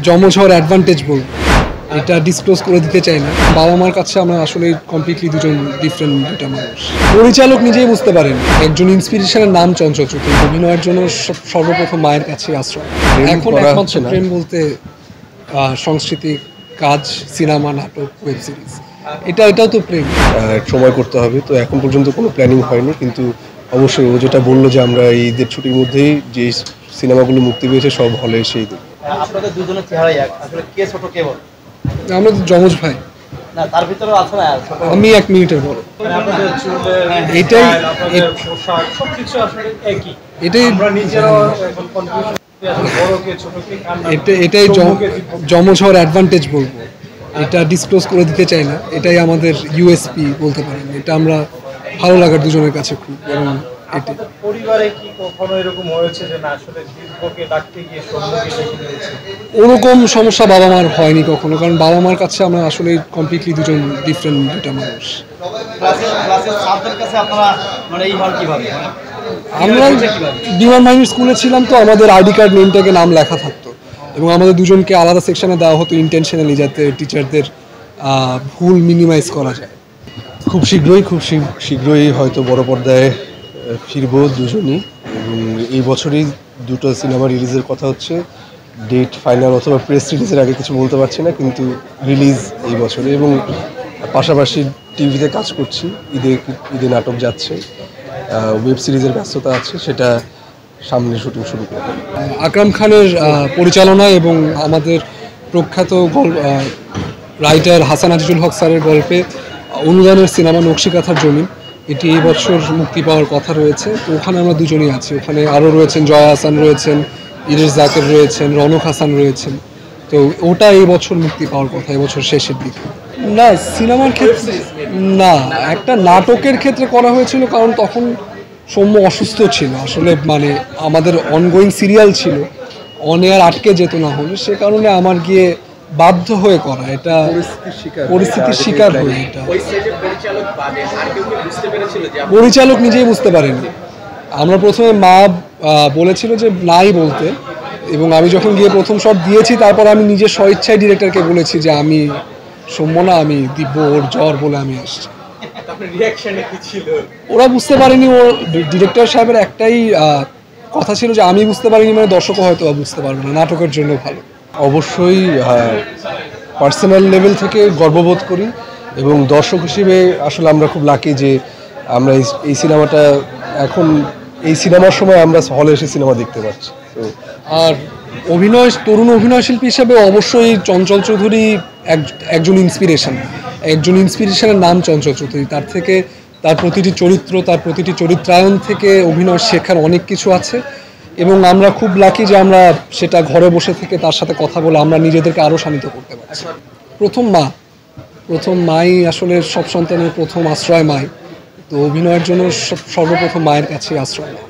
যমজ হওয়ার অ্যাডভান্টেজ বলবো, এটা ডিসক্লোজ করে দিতে চাই না। বাবা মার কাছে আমরা আসলে কমপ্লিটলি দুজন ডিফারেন্ট দুটা মানুষ। পরিচালক নিজেই বুঝতে পারেন একজন ইন্সপিরেশনের নাম চঞ্চল চৌধুরী, অভিনয়ের জন্য সর্বপ্রথম মায়ের কাছে আশ্রয়। এখন একমাত্র প্রেম বলতে সাংস্কৃতিক কাজ, সিনেমা, নাটক, ওয়েব সিরিজ, এটাও তো প্রেম। সময় করতে হবে, তো এখন পর্যন্ত কোনো প্ল্যানিং হয়নি, কিন্তু অবশ্যই ও যেটা বললো যে আমরা এই ঈদের ছুটির মধ্যেই যে সিনেমাগুলো মুক্তি পেয়েছে সব হলে সেই দিন। আপনাদের দুজনের চেহারাই এক, আসলে কে ছোট কে বড়? আমরা তো যমজ ভাই। না, তার ভিতরেও আছে না ছোট। আমি 1 মিনিটের বড়। আপনাদের এটাই পোশাক সবকিছু আসলে একই। এটাই আমরা নিজেরাও এখন কনফিউশন আসলে বড় কে ছোট কে এটাই যমজ হওয়ার অ্যাডভান্টেজ বলবো, এটা ডিসক্লোজ করে দিতে চাই না। এটাই আমাদের ইউএসপি বলতে পারেন। এটা আমরা ভালো লাগার দুজনের কাছে খুব। এবং আপনাদের পরিবারে কি কখনো এরকম হয়েছে যে না আসলে দীর্ঘকে ডাকতে গিয়ে সম্মুখে ডেকে নিয়েছে? ওরকম সমস্যা বাবা মার হয়নি কখনো, কারণ বাবা মার কাছে আমরা আসলে কমপ্লিটলি দুজন ডিফারেন্ট দুটা মানুষ। ক্লাসের ছাত্রদের কাছে আপনারা মানে এই হল কিভাবে? আমরা বিমান বাহিনীর স্কুলে ছিলাম, তো আমাদের আইডি কার্ড নেমটাকে নাম লেখা থাকতো এবং আমাদের দুজনকে আলাদা সেকশনে দেওয়া হতো ইন্টেনশনালি, যাতে টিচারদের ভুল মিনিমাইজ করা যায়। খুব শীঘ্রই হয়তো বড় পর্দায় ফিরবো দুজনই, এবং এই বছরই দুটো সিনেমা রিলিজের কথা হচ্ছে। ডেট ফাইনাল অথবা প্রেস রিলিজের আগে কিছু বলতে পারছি না, কিন্তু রিলিজ এই বছরে। এবং পাশাপাশি টিভিতে কাজ করছি, ঈদে নাটক যাচ্ছে, ওয়েব সিরিজের ব্যস্ততা আছে, সেটা সামনে শুটিং শুরু করব। আকরাম খানের পরিচালনায় এবং আমাদের প্রখ্যাত রাইটার হাসান আজিজুল হক স্যারের গল্পে অনুদানের সিনেমা নকশিকাথার জমিন, এটি এই বছর মুক্তি পাওয়ার কথা রয়েছে। তো ওখানে আমরা দুজনই আছি। ওখানে আরও রয়েছেন জয়া হাসান রয়েছেন, ইরিশ জাকের রয়েছেন, রনক হাসান রয়েছেন। তো ওটা এই বছর মুক্তি পাওয়ার কথা, এই বছর শেষের দিকে। না, সিনেমার ক্ষেত্রে না, একটা নাটকের ক্ষেত্রে করা হয়েছিল, কারণ তখন সৌম্য অসুস্থ ছিল। আসলে মানে আমাদের অনগোয়িং সিরিয়াল ছিল, অন এয়ার আটকে যেত না হলে, সে কারণে আমার গিয়ে বাধ্য হয়ে করা, এটা পরিস্থিতির শিকার হয়ে। এটা পরিচালক নিজেই বুঝতে পারেনি। আমরা প্রথমে মা বলেছিল যে নাই বলতে, এবং আমি যখন গিয়ে প্রথম শট দিয়েছি, তারপর আমি নিজের স্বইচ্ছায় ডিরেক্টরকে বলেছি যে আমি সৌম্য না, আমি দিব্য, ওর জ্বর বলে আমি আসছি। ওরা বুঝতে পারেনি। ওর ডিরেক্টর সাহেবের একটাই কথা ছিল যে আমি বুঝতে পারিনি মানে দর্শকও হয়তো বুঝতে পারবে না, নাটকের জন্য ভালো। অবশ্যই পার্সোনাল লেভেল থেকে গর্ববোধ করি, এবং দর্শক হিসেবে আসলে আমরা খুব লাকি যে আমরা এই সিনেমাটা এখন এই সিনেমার সময় আমরা হলে এসে সিনেমা দেখতে পাচ্ছি। তো আর তরুণ অভিনয়শিল্পী হিসেবে অবশ্যই চঞ্চল চৌধুরী একজন ইন্সপিরেশনের নাম চঞ্চল চৌধুরী। তার প্রতিটি চরিত্র, তার প্রতিটি চরিত্রায়ন থেকে অভিনয় শেখার অনেক কিছু আছে, এবং আমরা খুব লাকি যে আমরা সেটা ঘরে বসে থেকে তার সাথে কথা বলে আমরা নিজেদেরকে আরও শানিত করতে পারছি। প্রথম মাই আসলে সব সন্তানের প্রথম আশ্রয় মাই, তো অভিনয়ের জন্য সর্বপ্রথম মায়ের কাছে আশ্রয় নেয়।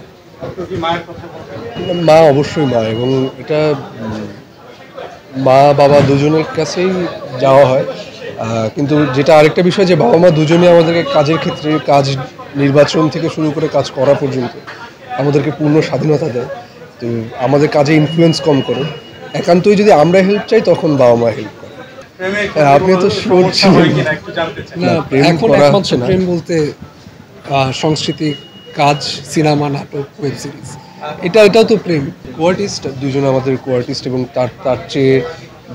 মা অবশ্যই মা, এবং এটা মা বাবা দুজনের কাছেই যাওয়া হয়। কিন্তু যেটা আরেকটা বিষয় যে বাবা মা দুজনেই আমাদেরকে কাজের ক্ষেত্রে, কাজ নির্বাচন থেকে শুরু করে কাজ করা পর্যন্ত আমাদেরকে পূর্ণ স্বাধীনতা দেয়। তো আমাদের কাজে ইনফ্লুয়েন্স কম করে। একান্তই যদি আমরা হেল্প চাই তখন বাবা মা হেল্প করে। আপনি তো শিওর ছিলেন না, এখন একমাত্র প্রেম বলতে সাংস্কৃতিক কাজ, সিনেমা, নাটক, ওয়েব সিরিজ, এটাও তো প্রেম। কোয়ার্টিস্ট দুজন আমাদের কোয়ার্টিস্ট, এবং তার চেয়ে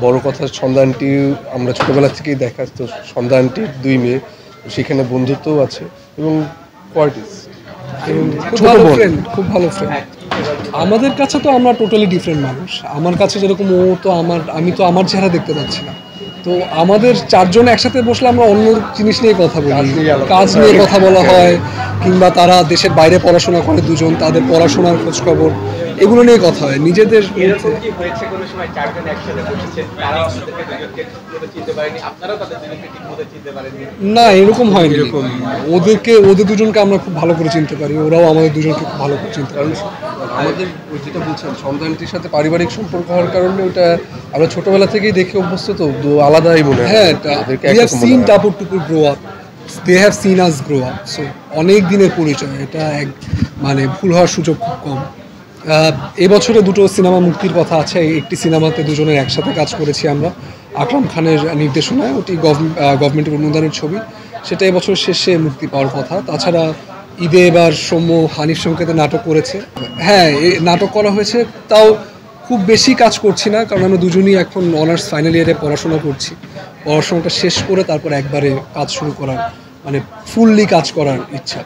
বড় কথা সন্ধ্যা আন্টি আমরা ছোটোবেলা থেকেই দেখা, তো সন্ধ্যা আন্টির 2 মেয়ে, সেখানে বন্ধুত্বও আছে, এবং কোয়ার্টিস্ট খুব ভালো ফ্রেন্ড। আমাদের কাছে তো আমরা টোটালি ডিফারেন্ট মানুষ। আমার কাছে যেরকম ও তো আমি তো আমার চেহারা দেখতে পাচ্ছি না। তো আমাদের 4 জন একসাথে বসলে আমরা অন্য জিনিস নিয়ে কথা বলি, কাজ নিয়ে কথা বলা হয়, কিংবা তারা দেশের বাইরে পড়াশোনা করে দুজন, তাদের পড়াশোনার খোঁজখবর, এগুলো নিয়ে কথা হয় নিজেদের। না, এরকম হয়নি। ওদের দুজনকে আমরা খুব ভালো করে চিনতে পারি, ওরাও আমাদের দুজনকে খুব ভালো করে চিনতে পারি। আমাদের যেটা বলছেন সন্তানটির সাথে পারিবারিক সম্পর্ক হওয়ার কারণে ওটা আমরা ছোটবেলা থেকেই দেখে অভ্যস্ত, তো আলাদাই মনে হয়। হ্যাঁ, we have seen টাপুর টুকুর grow up, they have seen us grow up, so অনেক দিনের পরিচয়। এটা মানে ভুল হওয়ার সুযোগ খুব কম। এবছরে দুটো সিনেমা মুক্তির কথা আছে। একটি সিনেমাতে দুজনের একসাথে কাজ করেছি আমরা, আকরাম খানের নির্দেশনায়। ওটি গভর্নমেন্টের অনুদানের ছবি, সেটা এবছর শেষে মুক্তি পাওয়ার কথা। তাছাড়া ঈদে এবার সৌম্য হানিফ সংকেতে নাটক করেছে। হ্যাঁ, নাটক করা হয়েছে, তাও খুব বেশি কাজ করছি না, কারণ আমরা দুজনই এখন অনার্স ফাইনাল ইয়ারে পড়াশোনা করছি। পড়াশোনাটা শেষ করে তারপর একবারে কাজ শুরু করার, মানে ফুললি কাজ করার ইচ্ছা।